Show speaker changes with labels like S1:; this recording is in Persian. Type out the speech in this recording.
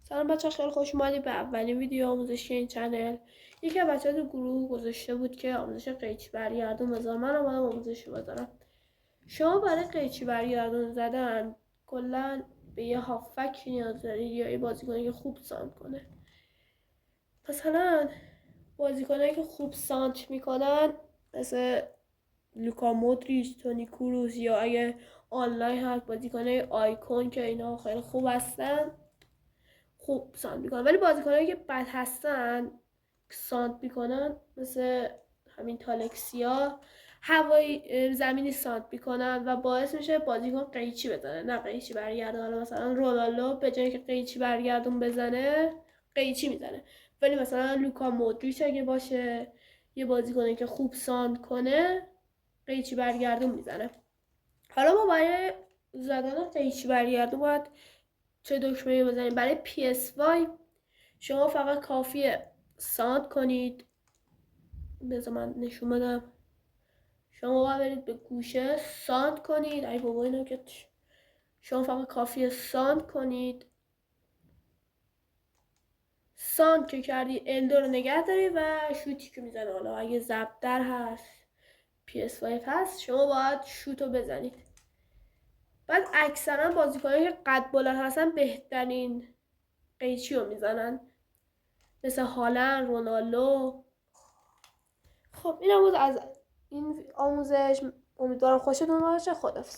S1: سلام بچه، خیلی خوش اومدید به اولین ویدیو آموزشی این چنل. یکی از بچه‌ها تو گروه گذاشته بود که آموزش قیچی برگردون بذار. من اومدم آموزش بذارم. شما برای قیچی برگردون زدن کلا به یه هافک نیاز دارید یا یه بازیکنی که خوب سانت کنه. مثلا بازیکنایی که خوب سانت میکنن مثل لوکا مودریچ، تونی کروس، یا اگه آنلاین هست بازیکنای آیکون که اینا خیلی خوب هستن، خوب سانت میکنن. ولی بازیکنایی که بد هستن سانت میکنن مثل همین تالکسیا هوایی زمینی سانت میکنن و باعث میشه بازیکن قیچی بزنه نه قیچی برگردون. حالا مثلا رونالدو به جایی که قیچی برگردون بزنه قیچی میزنه، ولی مثلا لوکا مودریچ اگه باشه یه بازیکنی که خوب سانت کنه قیچی برگردون میزنه. حالا ما برای زدن قیچی برگردون باید چه دکمه‌ای بزنید؟ برای PS5 شما فقط کافیه سانت کنید. بذار من نشون بدم. شما باید برید به گوشه سانت کنید. ای بابا اینا که شما فقط کافیه سانت کنید. سانت که کردی الدو رو نگه داری و شوتی که میزنه. حالا اگه زبدر هست PS5 هست شما باید شوتو بزنید. بعد اکثرا بازیکنایی که قد بلند هستن بهترین قیچی رو میزنن مثل هالند، رونالدو. خب این آموزش امیدوارم خوشتون باشه. خداحافظ.